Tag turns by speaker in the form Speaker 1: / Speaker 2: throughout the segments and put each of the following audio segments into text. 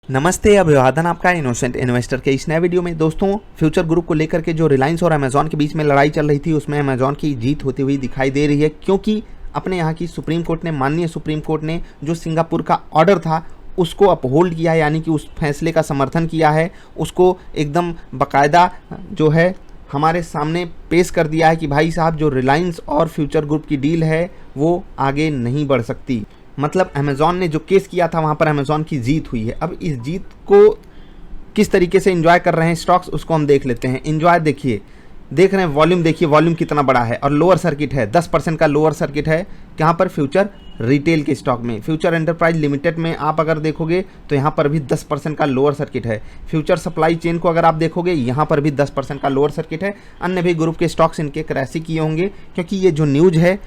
Speaker 1: नमस्ते, अभिवादन आपका इनोसेंट इन्वेस्टर के इस नए वीडियो में। दोस्तों, फ्यूचर ग्रुप को लेकर के जो रिलायंस और अमेजॉन के बीच में लड़ाई चल रही थी, उसमें अमेजॉन की जीत होती हुई दिखाई दे रही है, क्योंकि अपने यहाँ की सुप्रीम कोर्ट ने, माननीय सुप्रीम कोर्ट ने जो सिंगापुर का ऑर्डर था उसको अपहोल्ड किया है, यानी कि उस फैसले का समर्थन किया है, उसको एकदम बाकायदा जो है हमारे सामने पेश कर दिया है कि भाई साहब, जो रिलायंस और फ्यूचर ग्रुप की डील है वो आगे नहीं बढ़ सकती। मतलब अमेजॉन ने जो केस किया था वहाँ पर अमेजॉन की जीत हुई है। अब इस जीत को किस तरीके से एंजॉय कर रहे हैं स्टॉक्स, उसको हम देख लेते हैं। एंजॉय देखिए, देख रहे हैं वॉल्यूम, देखिए वॉल्यूम कितना बड़ा है और लोअर सर्किट है, 10% का लोअर सर्किट है। यहाँ पर फ्यूचर रिटेल के स्टॉक में, फ्यूचर एंटरप्राइज लिमिटेड में आप अगर देखोगे तो यहाँ पर भी 10% का लोअर सर्किट है। फ्यूचर सप्लाई चेन को अगर आप देखोगे, यहाँ पर भी 10% का लोअर सर्किट है। अन्य भी ग्रुप के स्टॉक्स इनके क्रैश किए होंगे, क्योंकि ये जो न्यूज़ है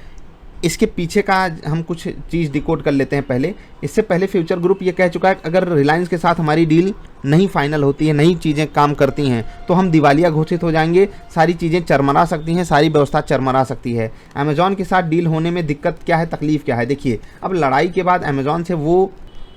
Speaker 1: इसके पीछे का हम कुछ चीज़ डिकोड कर लेते हैं। पहले, इससे पहले फ्यूचर ग्रुप ये कह चुका है अगर रिलायंस के साथ हमारी डील नहीं फाइनल होती है, नई चीज़ें काम करती हैं, तो हम दिवालिया घोषित हो जाएंगे, सारी चीज़ें चरमरा सकती हैं, सारी व्यवस्था चरमरा सकती है। अमेजॉन के साथ डील होने में दिक्कत क्या है, तकलीफ क्या है? देखिए, अब लड़ाई के बाद अमेजॉन से वो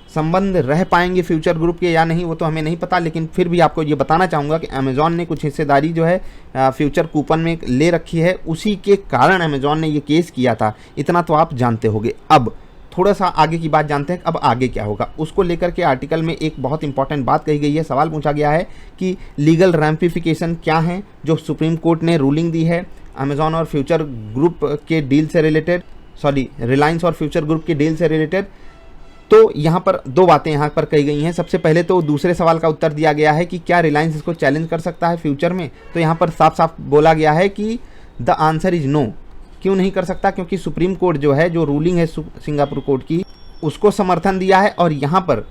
Speaker 1: संबंध रह पाएंगे फ्यूचर ग्रुप के या नहीं, वो तो हमें नहीं पता, लेकिन फिर भी आपको ये बताना चाहूँगा कि अमेजॉन ने कुछ हिस्सेदारी जो है फ्यूचर कूपन में ले रखी है, उसी के कारण अमेजॉन ने ये केस किया था। इतना तो आप जानते होंगे। अब थोड़ा सा आगे की बात जानते हैं, अब आगे क्या होगा उसको लेकर के आर्टिकल में एक बहुत इंपॉर्टेंट बात कही गई है। सवाल पूछा गया है कि लीगल रैम्पिफिकेशन क्या है जो सुप्रीम कोर्ट ने रूलिंग दी है अमेजॉन और फ्यूचर ग्रुप के डील से रिलेटेड, रिलायंस और फ्यूचर ग्रुप के डील से रिलेटेड। तो यहाँ पर दो बातें यहाँ पर कही गई हैं। सबसे पहले तो दूसरे सवाल का उत्तर दिया गया है कि क्या रिलायंस इसको चैलेंज कर सकता है फ्यूचर में, तो यहाँ पर साफ साफ बोला गया है कि द आंसर इज नो। क्यों नहीं कर सकता? क्योंकि सुप्रीम कोर्ट जो है, जो रूलिंग है सिंगापुर कोर्ट की, उसको समर्थन दिया है। और यहाँ पर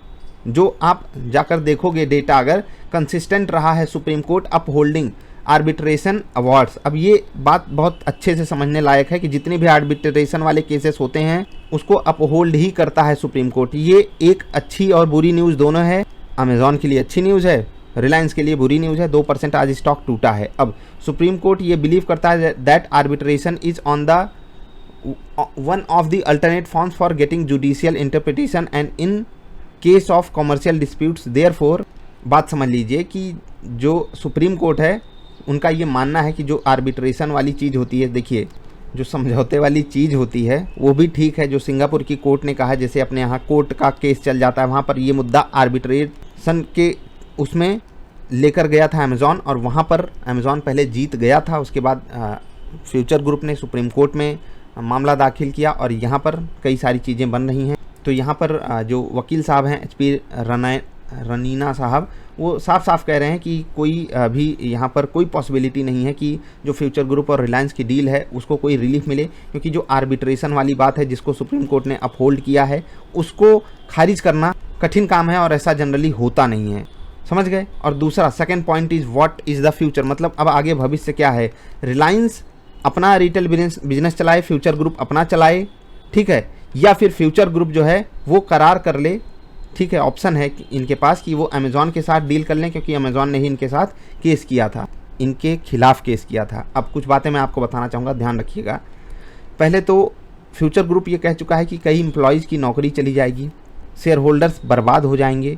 Speaker 1: जो आप जाकर देखोगे डेटा, अगर कंसिस्टेंट रहा है supreme court upholding arbitration awards. अब ये बात बहुत अच्छे से समझने लायक है कि जितने भी आर्बिट्रेशन वाले केसेस होते हैं उसको अपहोल्ड ही करता है सुप्रीम कोर्ट। ये एक अच्छी और बुरी न्यूज़ दोनों है। अमेजॉन के लिए अच्छी न्यूज़ है, रिलायंस के लिए बुरी न्यूज़ है। 2% आज स्टॉक टूटा है। अब सुप्रीम कोर्ट ये बिलीव करता है that arbitration is on the one of the alternate forms for getting judicial interpretation and in case of commercial disputes. Therefore, बात समझ लीजिए कि जो सुप्रीम कोर्ट है उनका ये मानना है कि जो आर्बिट्रेशन वाली चीज़ होती है, देखिए जो समझौते वाली चीज़ होती है वो भी ठीक है, जो सिंगापुर की कोर्ट ने कहा। जैसे अपने यहाँ कोर्ट का केस चल जाता है, वहाँ पर ये मुद्दा आर्बिट्रेशन के उसमें लेकर गया था अमेजॉन, और वहाँ पर अमेजॉन पहले जीत गया था। उसके बाद फ्यूचर ग्रुप ने सुप्रीम कोर्ट में मामला दाखिल किया और यहाँ पर कई सारी चीज़ें बन रही हैं। तो यहाँ पर जो वकील साहब हैं HP रनीना साहब, वो साफ साफ कह रहे हैं कि कोई भी यहाँ पर कोई पॉसिबिलिटी नहीं है कि जो फ्यूचर ग्रुप और रिलायंस की डील है उसको कोई रिलीफ मिले, क्योंकि जो आर्बिट्रेशन वाली बात है जिसको सुप्रीम कोर्ट ने अपहोल्ड किया है उसको खारिज करना कठिन काम है और ऐसा जनरली होता नहीं है। समझ गए? और दूसरा second point is what is the future, मतलब अब आगे भविष्य क्या है। रिलायंस अपना रिटेल बिजनेस चलाए, फ्यूचर ग्रुप अपना चलाए, ठीक है, या फिर फ्यूचर ग्रुप जो है वो करार कर ले, ठीक है। ऑप्शन है कि इनके पास कि वो अमेजॉन के साथ डील कर लें, क्योंकि अमेजॉन ने ही इनके साथ केस किया था, इनके खिलाफ केस किया था। अब कुछ बातें मैं आपको बताना चाहूँगा, ध्यान रखिएगा। पहले तो फ्यूचर ग्रुप ये कह चुका है कि कई एम्प्लॉयज़ की नौकरी चली जाएगी, शेयर होल्डर्स बर्बाद हो जाएंगे,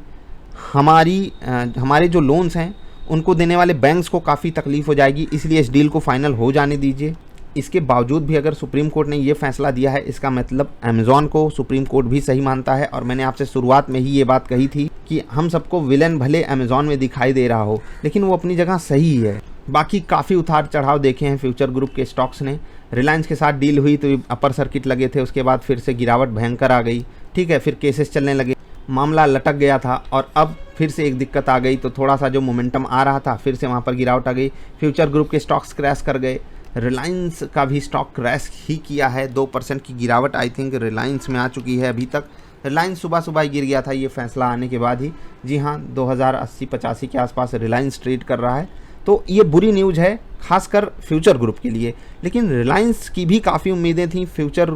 Speaker 1: हमारे जो लोन्स हैं उनको देने वाले बैंक्स को काफ़ी तकलीफ़ हो जाएगी, इसलिए इस डील को फाइनल हो जाने दीजिए। इसके बावजूद भी अगर सुप्रीम कोर्ट ने ये फैसला दिया है, इसका मतलब अमेजॉन को सुप्रीम कोर्ट भी सही मानता है। और मैंने आपसे शुरुआत में ही ये बात कही थी कि हम सबको विलेन भले अमेजॉन में दिखाई दे रहा हो, लेकिन वो अपनी जगह सही है। बाकी काफ़ी उतार चढ़ाव देखे हैं फ्यूचर ग्रुप के स्टॉक्स ने। रिलायंस के साथ डील हुई तो अपर सर्किट लगे थे, उसके बाद फिर से गिरावट भयंकर आ गई, ठीक है, फिर केसेस चलने लगे, मामला लटक गया था और अब फिर से एक दिक्कत आ गई, तो थोड़ा सा जो मोमेंटम आ रहा था फिर से वहाँ पर गिरावट आ गई। फ्यूचर ग्रुप के स्टॉक्स क्रैश कर गए, रिलायंस का भी स्टॉक क्रैश ही किया है। 2% की गिरावट आई थिंक रिलायंस में आ चुकी है अभी तक। रिलायंस सुबह सुबह गिर गया था ये फैसला आने के बाद ही। जी हाँ, 2080-85 के आसपास रिलायंस ट्रेड कर रहा है। तो ये बुरी न्यूज़ है खासकर फ्यूचर ग्रुप के लिए, लेकिन रिलायंस की भी काफ़ी उम्मीदें थी फ्यूचर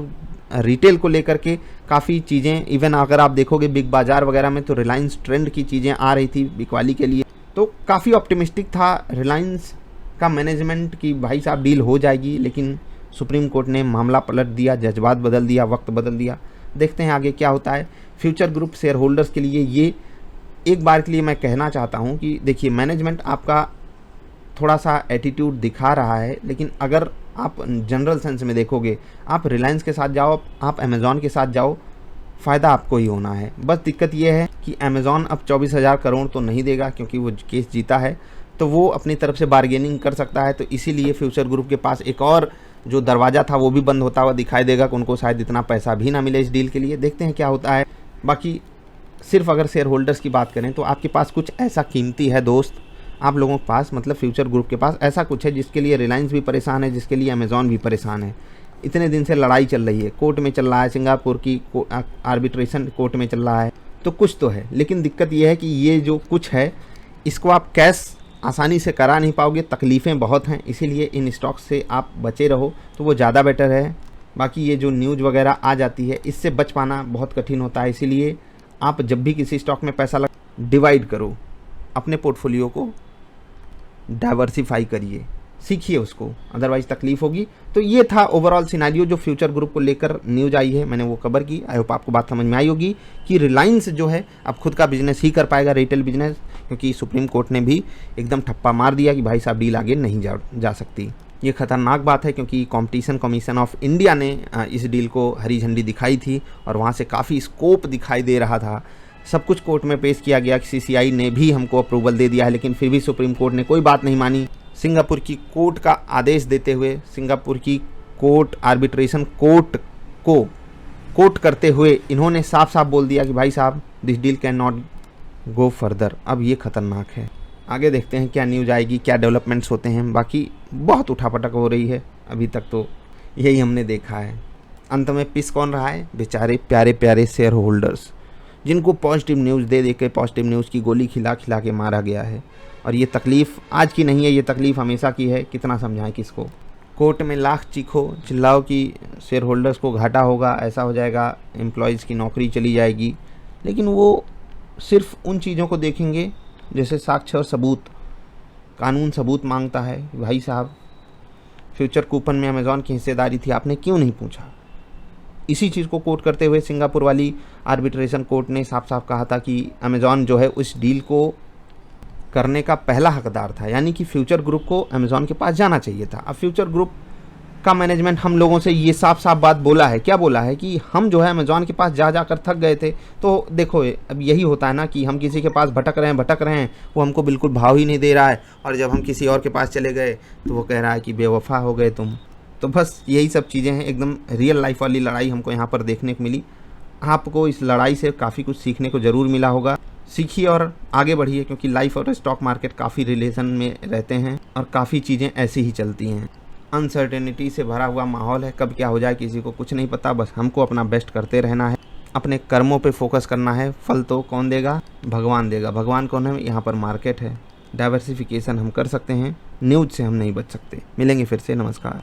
Speaker 1: रिटेल को लेकर के, काफ़ी चीज़ें, इवन अगर आप देखोगे बिग बाज़ार वगैरह में तो रिलायंस ट्रेंड की चीज़ें आ रही थी बिकवाली के लिए, तो काफ़ी ऑप्टिमिस्टिक था रिलायंस का मैनेजमेंट की भाई साहब डील हो जाएगी। लेकिन सुप्रीम कोर्ट ने मामला पलट दिया, जज्बात बदल दिया, वक्त बदल दिया। देखते हैं आगे क्या होता है। फ्यूचर ग्रुप शेयर होल्डर्स के लिए ये एक बार के लिए मैं कहना चाहता हूँ कि देखिए मैनेजमेंट आपका थोड़ा सा एटीट्यूड दिखा रहा है, लेकिन अगर आप जनरल सेंस में देखोगे, आप रिलायंस के साथ जाओ, आप अमेज़ॉन के साथ जाओ, फ़ायदा आपको ही होना है। बस दिक्कत ये है कि अमेज़ॉन अब 24,000 करोड़ तो नहीं देगा, क्योंकि वो केस जीता है, तो वो अपनी तरफ से बार्गेनिंग कर सकता है। तो इसीलिए फ्यूचर ग्रुप के पास एक और जो दरवाज़ा था वो भी बंद होता हुआ दिखाई देगा कि उनको शायद इतना पैसा भी ना मिले इस डील के लिए। देखते हैं क्या होता है। बाकी सिर्फ अगर शेयर होल्डर्स की बात करें तो आपके पास कुछ ऐसा कीमती है दोस्त, आप लोगों के पास मतलब फ्यूचर ग्रुप के पास ऐसा कुछ है जिसके लिए रिलायंस भी परेशान है, जिसके लिए अमेज़ॉन भी परेशान है। इतने दिन से लड़ाई चल रही है, कोर्ट में चल रहा है, सिंगापुर की आर्बिट्रेशन कोर्ट में चल रहा है, तो कुछ तो है। लेकिन दिक्कत यह है कि ये जो कुछ है इसको आप कैश आसानी से करा नहीं पाओगे, तकलीफ़ें बहुत हैं, इसीलिए इन स्टॉक्स से आप बचे रहो तो वो ज़्यादा बेटर है। बाकी ये जो न्यूज़ वगैरह आ जाती है इससे बच पाना बहुत कठिन होता है, इसीलिए आप जब भी किसी स्टॉक में पैसा डिवाइड करो, अपने पोर्टफोलियो को डाइवर्सिफाई करिए, सीखिए उसको, अदरवाइज़ तकलीफ होगी। तो ये था ओवरऑल सिनेरियो जो फ्यूचर ग्रुप को लेकर न्यूज़ आई है, मैंने वो कवर की। आई होप आपको बात समझ में आई होगी कि रिलायंस जो है अब खुद का बिजनेस ही कर पाएगा, रिटेल बिजनेस, क्योंकि सुप्रीम कोर्ट ने भी एकदम ठप्पा मार दिया कि भाई साहब डील आगे नहीं जा सकती। ये खतरनाक बात है, क्योंकि कॉम्पिटिशन कमीशन ऑफ इंडिया ने इस डील को हरी झंडी दिखाई थी और वहाँ से काफ़ी स्कोप दिखाई दे रहा था। सब कुछ कोर्ट में पेश किया गया कि सीसीआई ने भी हमको अप्रूवल दे दिया है, लेकिन फिर भी सुप्रीम कोर्ट ने कोई बात नहीं मानी। सिंगापुर की कोर्ट का आदेश देते हुए, सिंगापुर की कोर्ट आर्बिट्रेशन कोर्ट को कोर्ट करते हुए इन्होंने साफ साफ बोल दिया कि भाई साहब this deal can not go further. अब ये खतरनाक है। आगे देखते हैं क्या न्यूज़ आएगी, क्या डेवलपमेंट्स होते हैं। बाकी बहुत उठापटक हो रही है, अभी तक तो यही हमने देखा है। अंत में पिस कौन रहा है? बेचारे प्यारे प्यारे शेयर होल्डर्स, जिनको पॉजिटिव न्यूज़ दे के पॉजिटिव न्यूज़ की गोली खिला खिला के मारा गया है। और ये तकलीफ़ आज की नहीं है, ये तकलीफ़ हमेशा की है। कितना समझाएं किसको? कोर्ट में लाख चीखो चिल्लाओ कि शेयर होल्डर्स को घाटा होगा, ऐसा हो जाएगा, एम्प्लॉयज़ की नौकरी चली जाएगी, लेकिन वो सिर्फ उन चीज़ों को देखेंगे जैसे साक्ष्य और सबूत। कानून सबूत मांगता है। भाई साहब फ्यूचर कूपन में अमेज़ॉन की हिस्सेदारी थी, आपने क्यों नहीं पूछा? इसी चीज़ को कोर्ट करते हुए सिंगापुर वाली आर्बिट्रेशन कोर्ट ने साफ साफ कहा था कि अमेज़ॉन जो है उस डील को करने का पहला हकदार था, यानी कि फ्यूचर ग्रुप को अमेज़ॉन के पास जाना चाहिए था। अब फ्यूचर ग्रुप का मैनेजमेंट हम लोगों से ये साफ साफ बात बोला है। क्या बोला है? कि हम जो है अमेज़ॉन के पास जा कर थक गए थे। तो देखो अब यही होता है ना कि हम किसी के पास भटक रहे हैं, वो हमको बिल्कुल भाव ही नहीं दे रहा है, और जब हम किसी और के पास चले गए तो वो कह रहा है कि बेवफा हो गए तुम। तो बस यही सब चीज़ें हैं, एकदम रियल लाइफ वाली लड़ाई हमको यहाँ पर देखने को मिली। आपको इस लड़ाई से काफ़ी कुछ सीखने को ज़रूर मिला होगा। सीखिए और आगे बढ़िए, क्योंकि लाइफ और स्टॉक मार्केट काफ़ी रिलेशन में रहते हैं और काफ़ी चीज़ें ऐसी ही चलती हैं। अनसर्टेनिटी से भरा हुआ माहौल है, कब क्या हो जाए किसी को कुछ नहीं पता। बस हमको अपना बेस्ट करते रहना है, अपने कर्मों पे फोकस करना है। फल तो कौन देगा? भगवान देगा। भगवान कौन है? यहाँ पर मार्केट है। डाइवर्सिफिकेशन हम कर सकते हैं, न्यूज़ से हम नहीं बच सकते। मिलेंगे फिर से, नमस्कार।